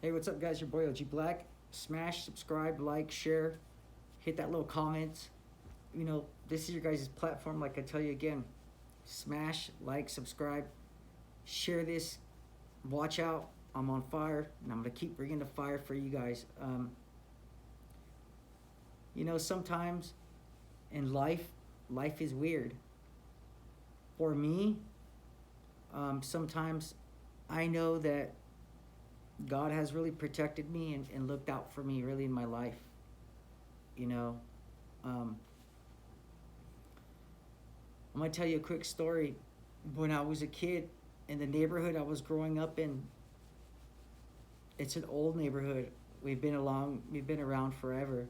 Hey, what's up, guys? Your boy OG Black. Smash, subscribe, like, share, hit that little comment. You know, this is your guys' platform. Like I tell you again, smash, like, subscribe, share this. Watch out. I'm on fire, and I'm gonna keep bringing the fire for you guys. You know, sometimes in life is weird. For me, sometimes I know that God has really protected me and looked out for me really in my life. You know, um, I'm gonna tell you a quick story. When I was a kid in the neighborhood I was growing up in, it's an old neighborhood. We've been around forever.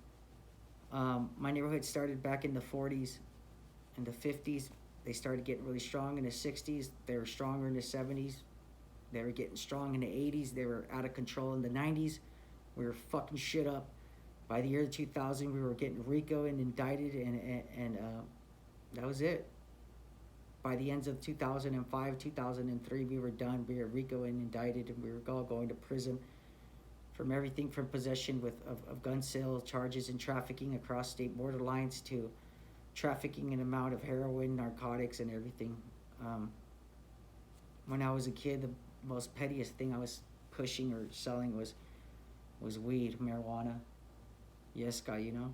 My neighborhood started back in the 40s and the 50s. They started getting really strong in the 60s. They were stronger in the 70s. They were getting strong in the 80s. They were out of control in the 90s. We were fucking shit up. By the year 2000, we were getting RICO and indicted, and that was it. By the ends of 2005, 2003, we were done. We were RICO and indicted, and we were all going to prison from everything from possession of gun sale charges and trafficking across state border lines to trafficking an amount of heroin, narcotics, and everything. When I was a kid, the most pettiest thing I was pushing or selling was weed, marijuana. Yes, guy, you know.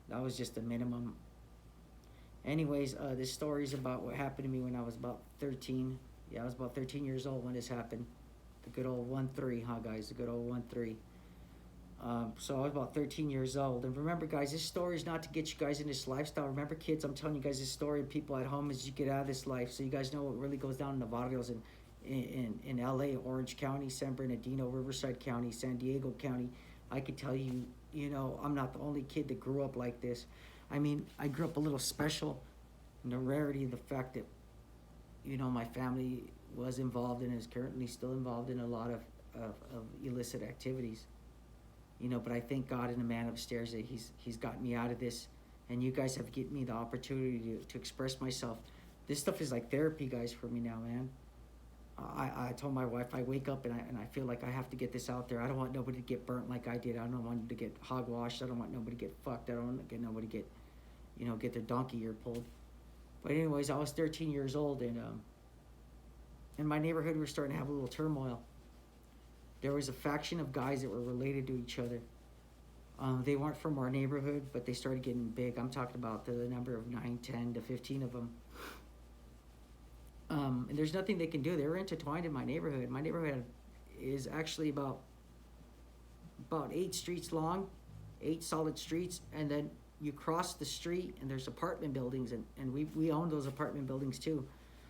That was just the minimum. Anyways, this story is about what happened to me when I was about 13. Yeah, I was about 13 years old when this happened. The good old 1-3, huh, guys? The good old 1-3. So I was about 13 years old. And remember, guys, this story is not to get you guys in this lifestyle. Remember, kids, I'm telling you guys this story, and people at home, as you get out of this life, so you guys know what really goes down in the barrios in LA, Orange County, San Bernardino, Riverside County, San Diego County. I could tell you, you know, I'm not the only kid that grew up like this. I mean, I grew up a little special in the rarity of the fact that, you know, my family was involved and is currently still involved in a lot of illicit activities. You know, but I thank God and the man upstairs that he's gotten me out of this, and you guys have given me the opportunity to express myself. This stuff is like therapy, guys, for me now, man. I told my wife I wake up and I feel like I have to get this out there. I don't want nobody to get burnt like I did. I don't want to get hogwashed. I don't want nobody to get fucked. I don't want nobody to get their donkey ear pulled. But anyways, I was 13 years old, and in my neighborhood we were starting to have a little turmoil. There was a faction of guys that were related to each other. They weren't from our neighborhood, but they started getting big. I'm talking about the number of 9, 10 to 15 of them. And there's nothing they can do. They were intertwined in my neighborhood. My neighborhood is actually about 8 streets long, 8 solid streets, and then you cross the street and there's apartment buildings, and we own those apartment buildings too.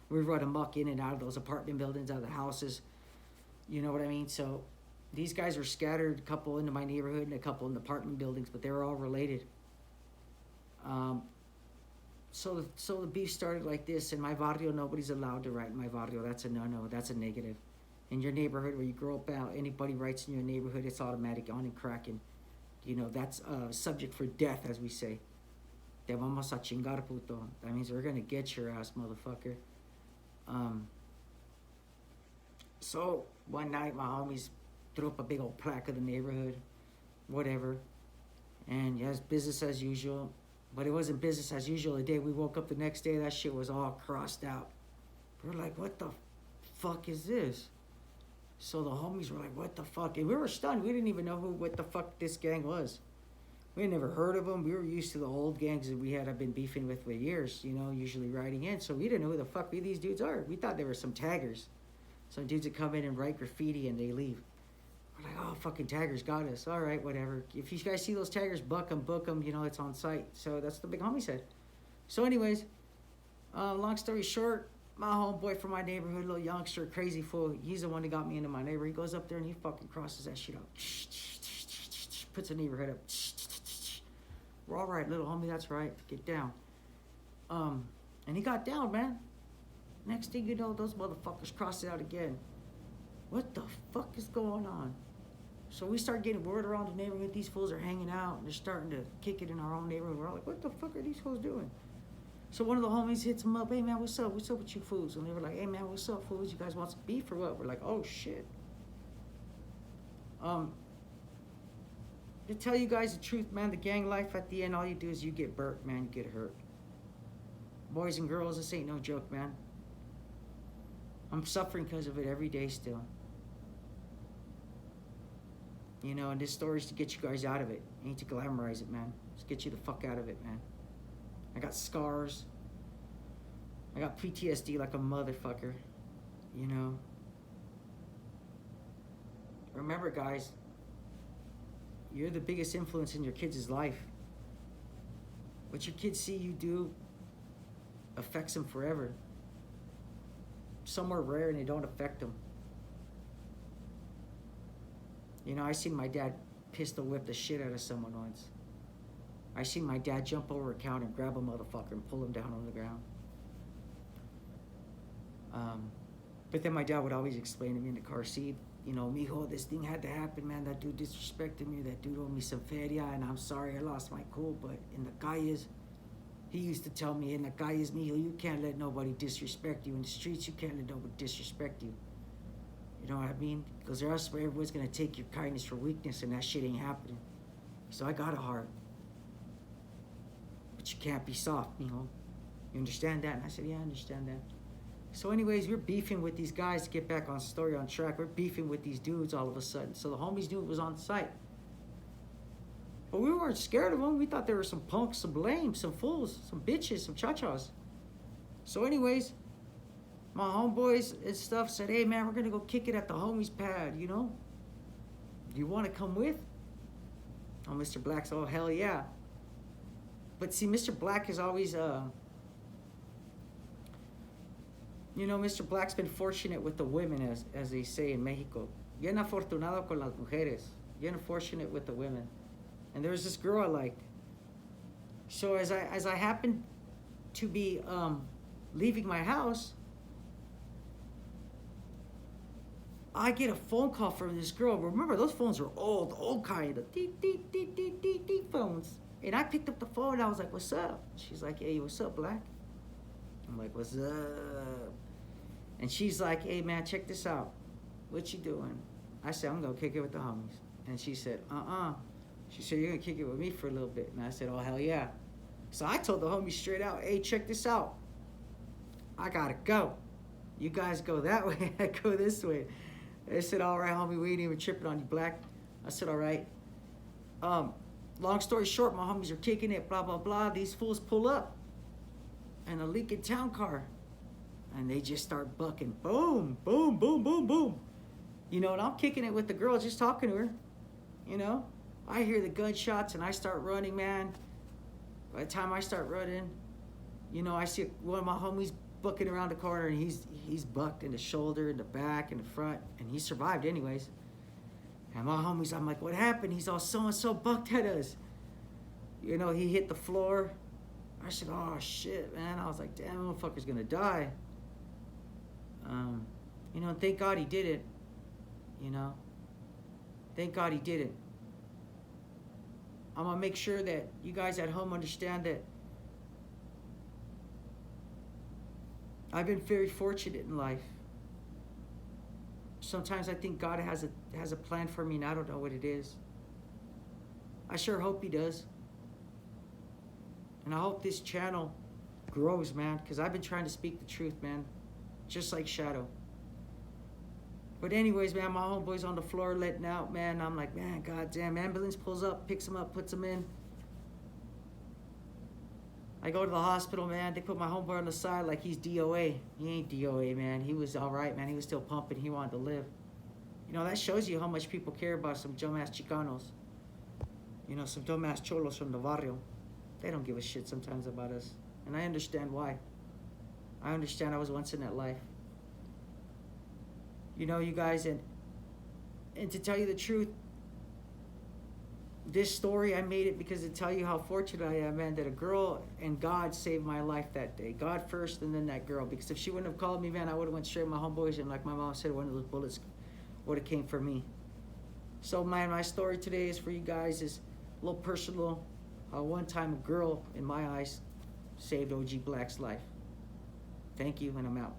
We run amok in and out of those apartment buildings, out of the houses. You know what I mean? So these guys were scattered, a couple into my neighborhood and a couple in the apartment buildings, but they were all related. So the beef started like this. In my barrio, nobody's allowed to write in my barrio. That's a no-no. That's a negative. In your neighborhood where you grow up out, anybody writes in your neighborhood, it's automatic, on and cracking. You know, that's subject for death, as we say. Te vamos a chingar, puto. That means we're going to get your ass, motherfucker. So one night, my homies threw up a big old plaque of the neighborhood, whatever. And yes, business as usual. But it wasn't business as usual. The day we woke up the next day, that shit was all crossed out. We're like, what the fuck is this? So the homies were like, what the fuck? And we were stunned. We didn't even know what the fuck this gang was. We had never heard of them. We were used to the old gangs that we had been beefing with for years, you know, usually riding in. So we didn't know who the fuck these dudes are. We thought they were some taggers. Some dudes that come in and write graffiti and they leave. We're like, oh, fucking taggers got us. All right, whatever. If you guys see those taggers, buck them, book them. You know, it's on site. So that's what the big homie said. So anyways, long story short, my homeboy from my neighborhood, little youngster, crazy fool, he's the one that got me into my neighborhood. He goes up there and he fucking crosses that shit out. Puts the neighborhood up. We're all right, little homie, that's right. Get down. And he got down, man. Next thing you know, those motherfuckers crossed it out again. What the fuck is going on? So we start getting word around the neighborhood. These fools are hanging out and they're starting to kick it in our own neighborhood. We're all like, what the fuck are these fools doing? So one of the homies hits him up. Hey, man, what's up? What's up with you fools? And they were like, hey, man, what's up, fools? You guys want some beef or what? We're like, oh, shit. To tell you guys the truth, man, the gang life at the end, all you do is you get burnt, man, you get hurt. Boys and girls, this ain't no joke, man. I'm suffering because of it every day still. You know, and this story is to get you guys out of it. I ain't to glamorize it, man. Just get you the fuck out of it, man. I got scars. I got PTSD like a motherfucker. You know. Remember, guys, you're the biggest influence in your kids' life. What your kids see you do affects them forever. Some are rare and they don't affect them. You know, I seen my dad pistol whip the shit out of someone once. I seen my dad jump over a counter and grab a motherfucker and pull him down on the ground. But then my dad would always explain to me in the car seat, you know, mijo, this thing had to happen, man. That dude disrespected me. That dude owed me some feria, and I'm sorry I lost my cool. But in the calles, he used to tell me, in the calles, mijo, you can't let nobody disrespect you. In the streets, you can't let nobody disrespect you. You know what I mean? Because or else everyone's going to take your kindness for weakness, and that shit ain't happening. So I got a heart. But you can't be soft, mijo. You understand that? And I said, yeah, I understand that. So anyways, we're beefing with these guys to get back on story on track. We're beefing with these dudes all of a sudden. So the homies knew it was on site. But we weren't scared of them. We thought they were some punks, some lame, some fools, some bitches, some cha-chas. So anyways, my homeboys and stuff said, hey man, we're gonna go kick it at the homies pad, you know? Do you wanna come with? Oh, Mr. Black's, oh hell yeah. But see, Mr. Black is always, you know, Mr. Black's been fortunate with the women, as they say in Mexico. Bien afortunado con las mujeres. Bien fortunate with the women. And there was this girl I liked. So as I happened to be leaving my house, I get a phone call from this girl. Remember, those phones are old kind of deep phones. And I picked up the phone and I was like, what's up? She's like, hey, what's up, Black? I'm like, what's up? And she's like, hey man, check this out. What you doing? I said, I'm gonna kick it with the homies. And she said, She said, you're gonna kick it with me for a little bit. And I said, oh hell yeah. So I told the homies straight out, hey, check this out. I gotta go. You guys go that way, I go this way. They said, all right, homie, we ain't even tripping on you, Black. I said, all right. Long story short, my homies are kicking it, blah, blah, blah. These fools pull up in a Lincoln Town car. And they just start bucking. Boom, boom, boom, boom, boom. You know, and I'm kicking it with the girl, just talking to her. You know, I hear the gunshots and I start running, man. By the time I start running, you know, I see one of my homies bucking around the corner and he's bucked in the shoulder, in the back, in the front. And he survived anyways. And my homies, I'm like, what happened? He's all so-and-so bucked at us. You know, he hit the floor. I said, oh shit, man. I was like, damn, motherfucker's gonna die. You know, thank God he did it. You know, thank God he did it. I'm gonna make sure that you guys at home understand that I've been very fortunate in life. Sometimes I think God has a plan for me and I don't know what it is. I sure hope he does. And I hope this channel grows, man, because I've been trying to speak the truth, man. Just like Shadow. But anyways, man, my homeboy's on the floor letting out, man. I'm like, man, goddamn, ambulance pulls up, picks him up, puts him in. I go to the hospital, man. They put my homeboy on the side like he's DOA. He ain't DOA, man. He was all right, man. He was still pumping. He wanted to live. You know, that shows you how much people care about some dumbass Chicanos. You know, some dumbass cholos from the barrio. They don't give a shit sometimes about us. And I understand why. I understand I was once in that life. You know, you guys, and to tell you the truth, this story, I made it because to tell you how fortunate I am, man, that a girl and God saved my life that day. God first and then that girl. Because if she wouldn't have called me, man, I would have went straight to my homeboys and like my mom said, one of those bullets would have came for me. So, man, my story today is for you guys is a little personal. One time a girl, in my eyes, saved OG Black's life. Thank you, and I'm out.